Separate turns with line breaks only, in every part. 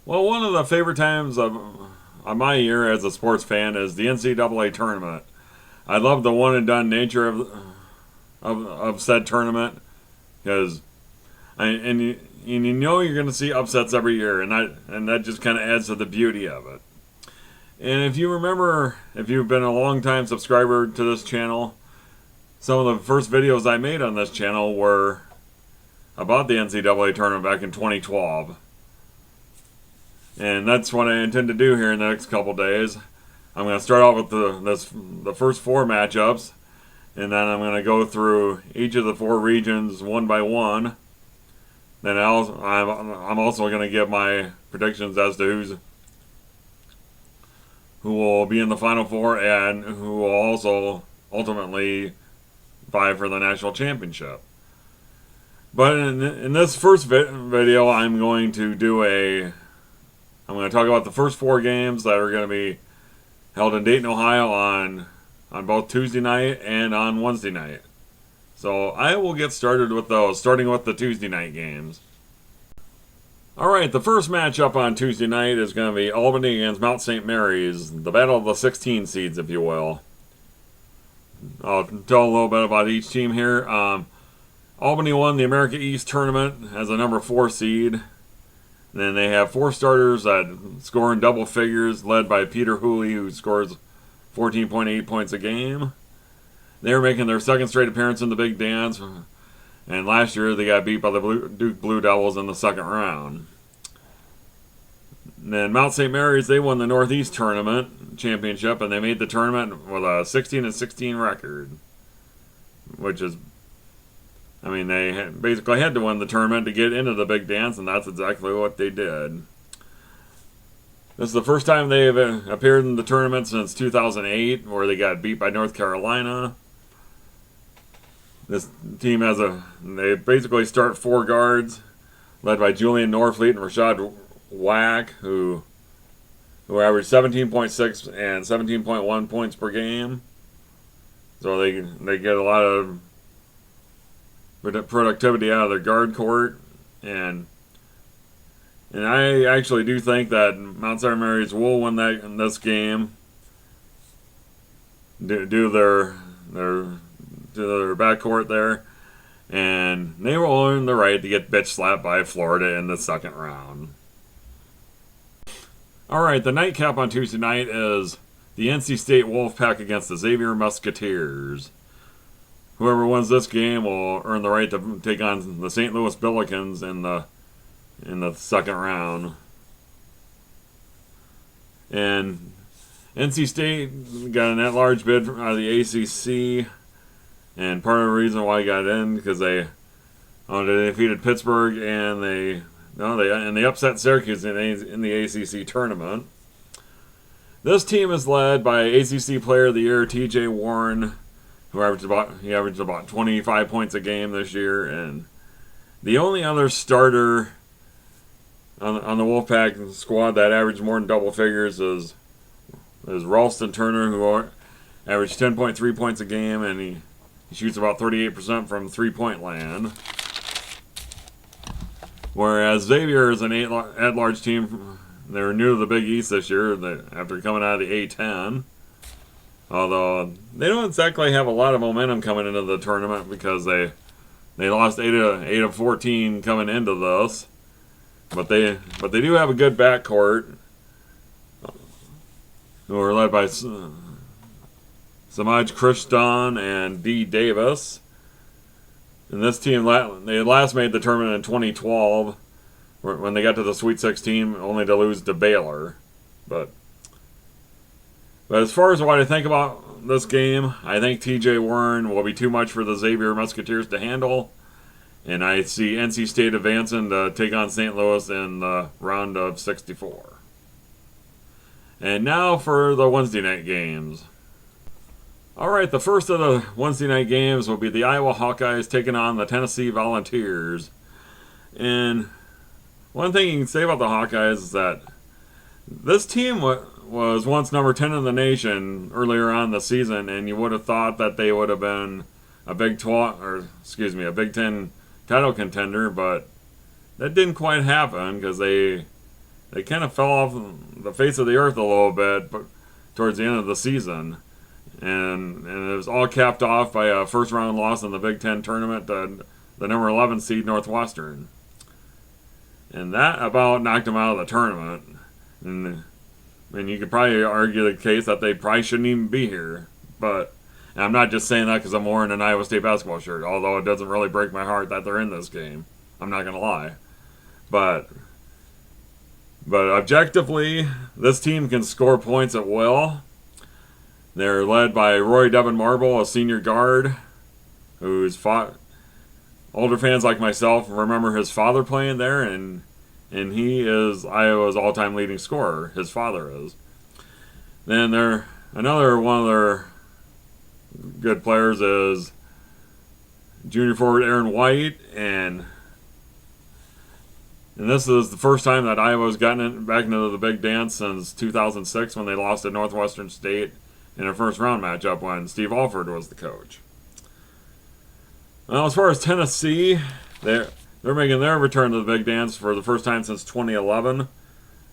Well, one of the favorite times of my year as a sports fan is the NCAA tournament. I love the one and done nature of said tournament because you know you're going to see upsets every year, and that just kind of adds to the beauty of it. And if you remember, if you've been a long time subscriber to this channel, some of the first videos I made on this channel were about the NCAA tournament back in 2012. And that's what I intend to do here in the next couple days. I'm going to start out with the first four matchups, and then I'm going to go through each of the four regions one by one. Then I'm also going to give my predictions as to who will be in the Final Four and who will also ultimately vie for the national championship. But in this first video, I'm going to talk about the first four games that are going to be held in Dayton, Ohio on both Tuesday night and on Wednesday night. So I will get started with those, starting with the Tuesday night games. Alright, the first matchup on Tuesday night is going to be Albany against Mount St. Mary's, the battle of the 16 seeds, if you will. I'll tell a little bit about each team here. Albany won the America East tournament as a number 4 seed. And then they have 4 starters that score in double figures, led by Peter Hooley, who scores 14.8 points a game. They're making their second straight appearance in the Big Dance, and last year they got beat by the Duke Blue Devils in the second round. And then Mount St. Mary's, they won the Northeast Tournament Championship, and they made the tournament with a 16-16 record, which is, I mean, they basically had to win the tournament to get into the Big Dance, and that's exactly what they did. This is the first time they've appeared in the tournament since 2008, where they got beat by North Carolina. This team they basically start 4 guards, led by Julian Norfleet and Rashad Wack, who averaged 17.6 and 17.1 points per game. So they get a lot of productivity out of their guard court, and I actually do think that Mount St. Mary's will win this game due to their backcourt there, and they will earn the right to get bitch slapped by Florida in the second round. Alright, the nightcap on Tuesday night is the NC State Wolfpack against the Xavier Musketeers. Whoever wins this game will earn the right to take on the St. Louis Billikens in the second round. And NC State got an at-large bid out of the ACC, and part of the reason why he got in because they defeated Pittsburgh and they upset Syracuse in the ACC tournament. This team is led by ACC Player of the Year TJ Warren, who averaged about 25 points a game this year, and the only other starter on the Wolfpack squad that averaged more than double figures is Ralston Turner, who averaged 10.3 points a game, and he shoots about 38% from three-point land. Whereas Xavier is an at-large team. They're new to the Big East this year after coming out of the A-10. Although they don't exactly have a lot of momentum coming into the tournament because they lost 8 of 14 coming into this. But they do have a good backcourt, who are led by Samaj Krishnan and D. Davis. And this team, they last made the tournament in 2012 when they got to the Sweet 16, only to lose to Baylor. But as far as what I think about this game, I think TJ Warren will be too much for the Xavier Musketeers to handle. And I see NC State advancing to take on St. Louis in the round of 64. And now for the Wednesday night games. Alright, the first of the Wednesday night games will be the Iowa Hawkeyes taking on the Tennessee Volunteers. And one thing you can say about the Hawkeyes is that this team was once number 10 in the nation earlier on in the season, and you would have thought that they would have been a Big 10 title contender, but that didn't quite happen because they they kind of fell off the face of the earth a little bit towards the end of the season. And it was all capped off by a first round loss in the Big Ten tournament to the number 11 seed Northwestern. And that about knocked them out of the tournament. And you could probably argue the case that they probably shouldn't even be here. But I'm not just saying that because I'm wearing an Iowa State basketball shirt, although it doesn't really break my heart that they're in this game. I'm not going to lie. But objectively, this team can score points at will. They're led by Roy Devin Marble, a senior guard, who's fought. Older fans like myself remember his father playing there, and he is Iowa's all-time leading scorer. His father is. Then another one of their good players is junior forward Aaron White, and this is the first time that Iowa's gotten back into the big dance since 2006 when they lost to Northwestern State in a first-round matchup when Steve Alford was the coach. Well, as far as Tennessee, they're making their return to the big dance for the first time since 2011,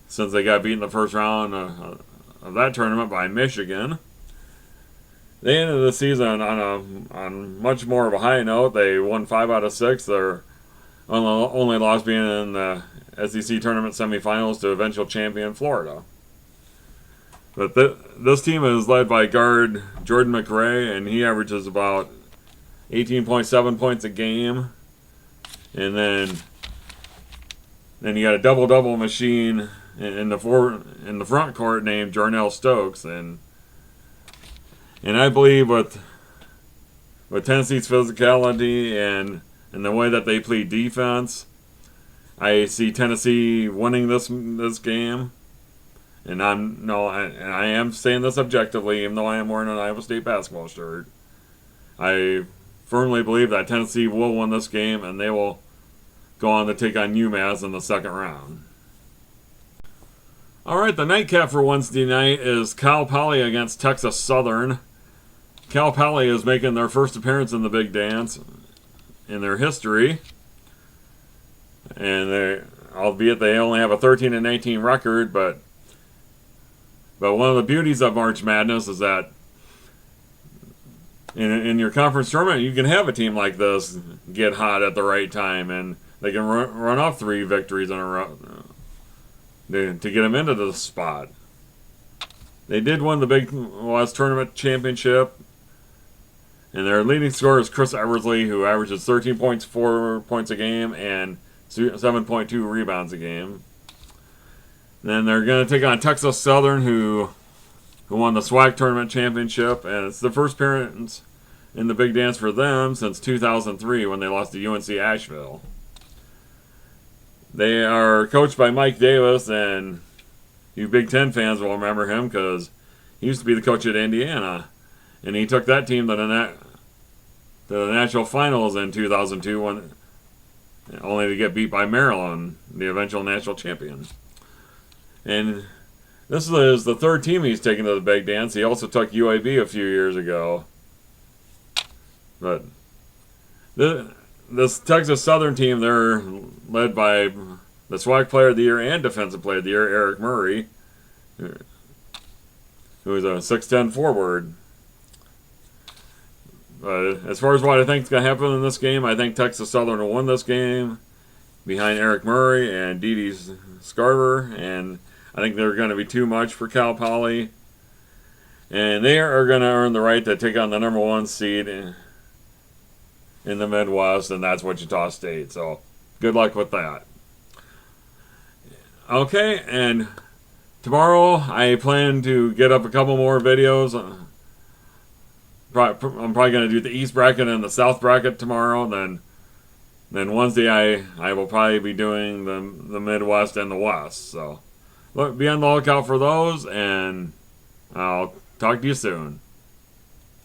since they got beat in the first round of that tournament by Michigan. They ended the season on much more of a high note. They won 5 out of 6. Their only loss being in the SEC tournament semifinals to eventual champion Florida. But this team is led by guard Jordan McRae, and he averages about 18.7 points a game. And then you got a double-double machine in the front court named Jarnell Stokes, and I believe with Tennessee's physicality and the way that they play defense, I see Tennessee winning this game. And I am saying this objectively, even though I am wearing an Iowa State basketball shirt. I firmly believe that Tennessee will win this game, and they will go on to take on UMass in the second round. All right, the nightcap for Wednesday night is Cal Poly against Texas Southern. Cal Poly is making their first appearance in the Big Dance in their history, and albeit they only have a 13-19 record, but one of the beauties of March Madness is that in your conference tournament, you can have a team like this get hot at the right time, and they can run off 3 victories in a row to get them into the spot. They did win the Big West Tournament Championship, and their leading scorer is Chris Eversley, who averages 13.4 points a game and 7.2 rebounds a game. Then they're going to take on Texas Southern, who won the SWAC Tournament Championship, and it's the first appearance in the Big Dance for them since 2003 when they lost to UNC Asheville. They are coached by Mike Davis, and you Big Ten fans will remember him because he used to be the coach at Indiana, and he took that team to the national finals in 2002, only to get beat by Maryland, the eventual national champion. And this is the third team he's taken to the Big Dance. He also took UAB a few years ago. But this Texas Southern team, they're led by the SWAC Player of the Year and Defensive Player of the Year, Eric Murray, who is a 6'10 forward. But as far as what I think is going to happen in this game, I think Texas Southern will win this game behind Eric Murray and Dede Scarver, and I think they're going to be too much for Cal Poly. And they are going to earn the right to take on the number 1 seed in the Midwest, and that's Wichita State. So good luck with that. Okay, and tomorrow I plan to get up a couple more videos. I'm probably going to do the East bracket and the South bracket tomorrow. Then Wednesday I will probably be doing the Midwest and the West. So be on the lookout for those, and I'll talk to you soon.